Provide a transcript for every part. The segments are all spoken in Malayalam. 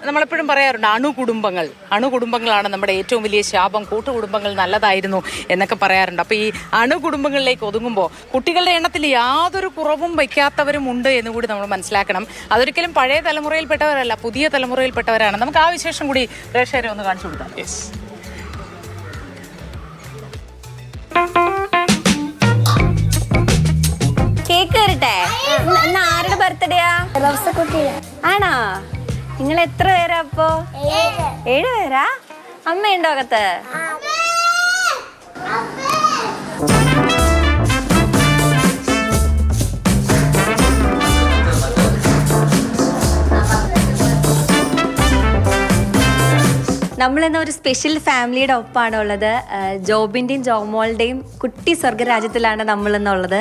നമ്മളെപ്പോഴും പറയാറുണ്ട് അണുകുടുംബങ്ങളാണ് നമ്മുടെ ഏറ്റവും വലിയ ശാപം, കൂട്ടുകുടുംബങ്ങൾ നല്ലതായിരുന്നു എന്നൊക്കെ പറയാറുണ്ട്. അപ്പോൾ ഈ അണുകുടുംബങ്ങളിലേക്ക് ഒതുങ്ങുമ്പോൾ കുട്ടികളുടെ എണ്ണത്തിൽ യാതൊരു കുറവും വയ്ക്കാത്തവരും ഉണ്ട് എന്ന് കൂടി നമ്മൾ മനസ്സിലാക്കണം. അതൊരിക്കലും പഴയ തലമുറയിൽപ്പെട്ടവരല്ല, പുതിയ തലമുറയിൽപ്പെട്ടവരാണ്. നമുക്ക് ആ വിശേഷം കൂടി പ്രേക്ഷകരെ ഒന്ന് കാണിച്ചു കൊടുക്കാം. കേക്ക് തരട്ടെ? ഇന്ന് ആരുടെ ബർത്ത്ഡേയാ? ആണോ? നിങ്ങൾ എത്ര പേരാ അപ്പോ? 7 പേരാ? അമ്മയുണ്ടോ അകത്ത്? നമ്മളിന്ന് ഒരു സ്പെഷ്യൽ ഫാമിലിയുടെ ഒപ്പമാണ് ഉള്ളത്. ജോബിൻ്റെയും ജോമോളുടെയും കുട്ടി സ്വർഗരാജ്യത്തിലാണ് നമ്മളിന്നുള്ളത്.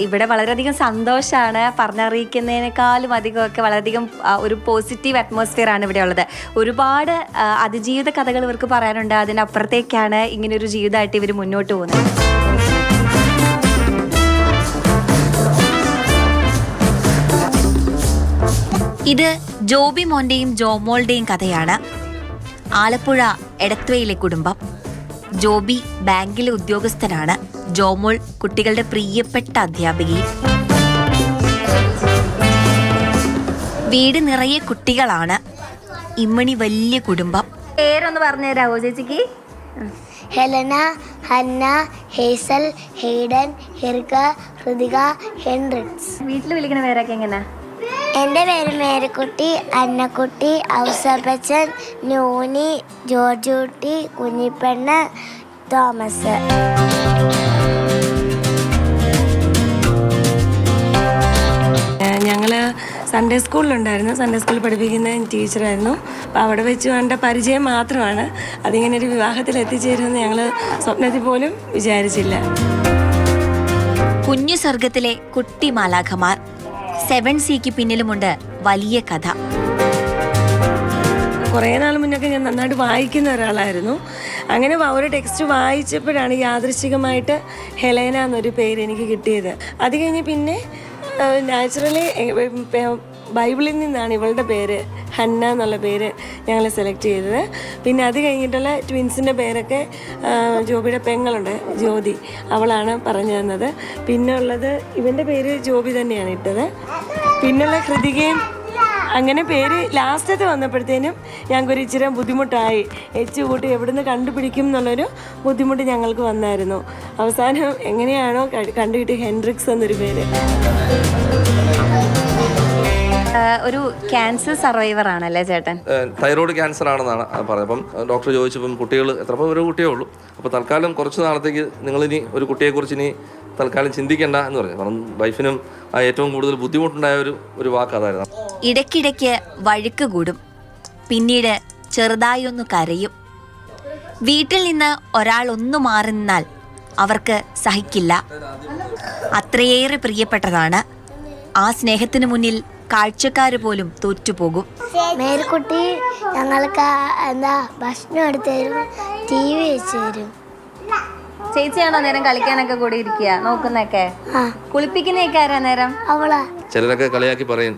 ഇവിടെ വളരെയധികം സന്തോഷമാണ്. പറഞ്ഞറിയിക്കുന്നതിനേക്കാളും അധികമൊക്കെ വളരെയധികം ഒരു പോസിറ്റീവ് അറ്റ്മോസ്ഫിയർ ആണ് ഇവിടെ ഉള്ളത്. ഒരുപാട് അതിജീവിത കഥകൾ ഇവർക്ക് പറയാനുണ്ട്. അതിനപ്പുറത്തേക്കാണ് ഇങ്ങനൊരു ജീവിതമായിട്ട് ഇവർ മുന്നോട്ട് പോകുന്നത്. ഇത് ജോബി മോൻ്റെയും ജോമോളുടെയും കഥയാണ്. ആലപ്പുഴ എടത്വയിലെ കുടുംബം. ജോബി ബാങ്കിലെ ഉദ്യോഗസ്ഥനാണ്. ജോമോൾ കുട്ടികളുടെ പ്രിയപ്പെട്ട അധ്യാപികയും. വീട് നിറയെ കുട്ടികളാണ്. ഇമ്മണി വലിയ കുടുംബം. പേരൊന്ന് പറഞ്ഞുതരാമോ ചേച്ചിക്ക്? ഹെലന, ഹന്ന, ഹേസൽ, ഹെയ്ഡൻ, ഹിർക, ഹൃതിക, ഹെൻറിക്സ്. വീട്ടിൽ വിളിക്കുന്ന പേരൊക്കെ എങ്ങനെ? എൻ്റെ പേര് മേരിക്കുട്ടി, അന്നക്കുട്ടി, ഔസപ്പച്ചൻ, നൂനി, ജോർജുട്ടി, കുഞ്ഞിപ്പെണ്ണ്, തോമസ്. ഞങ്ങൾ സൺഡേ സ്കൂളിലുണ്ടായിരുന്നു. സൺഡേ സ്കൂളിൽ പഠിപ്പിക്കുന്ന ടീച്ചറായിരുന്നു. അപ്പോൾ അവിടെ വെച്ച് വേണ്ട പരിചയം മാത്രമാണ്. അതിങ്ങനെ ഒരു വിവാഹത്തിൽ എത്തിച്ചേരുമെന്ന് ഞങ്ങൾ സ്വപ്നത്തിൽ പോലും വിചാരിച്ചില്ല. കുഞ്ഞു സ്വർഗത്തിലെ കുട്ടി മാലാഖമാർ. 7Cക്ക് പിന്നിലുമുണ്ട് വലിയ കഥ. കുറേ നാൾ മുന്നൊക്കെ ഞാൻ നന്നായിട്ട് വായിക്കുന്ന ഒരാളായിരുന്നു. അങ്ങനെ ഒരു ടെക്സ്റ്റ് വായിച്ചപ്പോഴാണ് യാദൃശ്ചികമായിട്ട് ഹെലേന എന്നൊരു പേര് എനിക്ക് കിട്ടിയത്. അത് കഴിഞ്ഞ് പിന്നെ നാച്ചുറലി ബൈബിളിൽ നിന്നാണ് ഇവളുടെ പേര് ഹന്ന എന്നുള്ള പേര് ഞങ്ങൾ സെലക്ട് ചെയ്തത്. പിന്നെ അത് കഴിഞ്ഞിട്ടുള്ള ട്വിൻസിൻ്റെ പേരൊക്കെ ജോബിയുടെ പെങ്ങളുണ്ട്, ജ്യോതി, അവളാണ് പറഞ്ഞു തന്നത്. പിന്നെ ഉള്ളത് ഇവൻ്റെ പേര് ജോബി തന്നെയാണ് ഇട്ടത്. പിന്നുള്ള ഹൃതികയും. അങ്ങനെ പേര് ലാസ്റ്റത്തെ വന്നപ്പോഴത്തേനും ഞങ്ങൾക്കൊരു ഇച്ചിരി ബുദ്ധിമുട്ടായി. കൂട്ടി എവിടുന്ന് കണ്ടുപിടിക്കും എന്നുള്ളൊരു ബുദ്ധിമുട്ട് ഞങ്ങൾക്ക് വന്നായിരുന്നു. അവസാനം എങ്ങനെയാണോ കണ്ടുകിട്ടി ഹെൻറിക്സ് എന്നൊരു പേര്. ഒരു ക്യാൻസർ സർവൈവർ ആണല്ലേ ചേട്ടൻ? തൈറോയ്ഡ് ക്യാൻസർ ആണെന്നാണ് പറഞ്ഞത്. അപ്പം ഡോക്ടർ ചോദിച്ചപ്പം കുട്ടികൾ എത്രപ്പോൾ ഒരു കുട്ടിയേ ഉള്ളൂ, അപ്പോൾ തൽക്കാലം കുറച്ച് നാളത്തേക്ക് നിങ്ങളിനി ഒരു കുട്ടിയെക്കുറിച്ച് ഇനി തൽക്കാലം ചിന്തിക്കേണ്ട എന്ന് പറഞ്ഞു. കാരണം വൈഫിനും ഏറ്റവും കൂടുതൽ ബുദ്ധിമുട്ടുണ്ടായ ഒരു വാക്ക് അതായിരുന്നു. ഇടയ്ക്കിടയ്ക്ക് വഴുക്ക് കൂടും, പിന്നീട് ചെറുതായി ഒന്ന് കരയും. വീട്ടിൽ നിന്ന് ഒരാൾ ഒന്ന് മാറി നിന്നാൽ അവർക്ക് സഹിക്കില്ല. അത്രയേറെ പ്രിയപ്പെട്ടതാണ്. ആ സ്നേഹത്തിന് മുന്നിൽ കാഴ്ചക്കാര് പോലും തോറ്റുപോകും. മേരിക്കുട്ടി ഞങ്ങൾക്ക് ഭക്ഷണം എടുത്തു തരും, TV വെച്ച് തരും. ചേച്ചിയാണോ നേരം കളിക്കാനൊക്കെ കൂടി ഇരിക്കുക നോക്കുന്നൊക്കെ? കുളിപ്പിക്കുന്നൊക്കെ ആരാ നേരം? അവളാ. ചിലരൊക്കെ കളിയാക്കി പറയും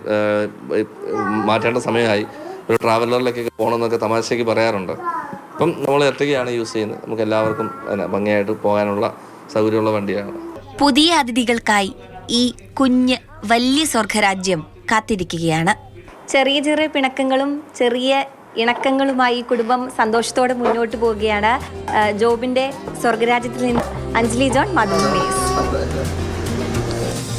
മാറ്റേണ്ട സമയമായി, ഒരു ട്രാവലറിലൊക്കെ പോകണമെന്നൊക്കെ തമാശയ്ക്ക് പറയാറുണ്ട്. അപ്പം നമ്മൾ ഒറ്റയ്ക്കാണ് യൂസ് ചെയ്യുന്നത്. നമുക്ക് എല്ലാവർക്കും ഭംഗിയായിട്ട് പോകാനുള്ള സൗകര്യമുള്ള വണ്ടിയാണ്. പുതിയ അതിഥികൾക്കായി ഈ കുഞ്ഞ് വലിയ സ്വർഗരാജ്യം കാത്തിരിക്കുകയാണ്. ചെറിയ ചെറിയ പിണക്കങ്ങളും ചെറിയ ഇണക്കങ്ങളുമായി കുടുംബം സന്തോഷത്തോടെ മുന്നോട്ട് പോവുകയാണ്. ജോബിന്റെ സ്വർഗരാജ്യത്തിൽ നിന്ന് അഞ്ജലി ജോൺ, മാതൃഭൂമി ന്യൂസ്.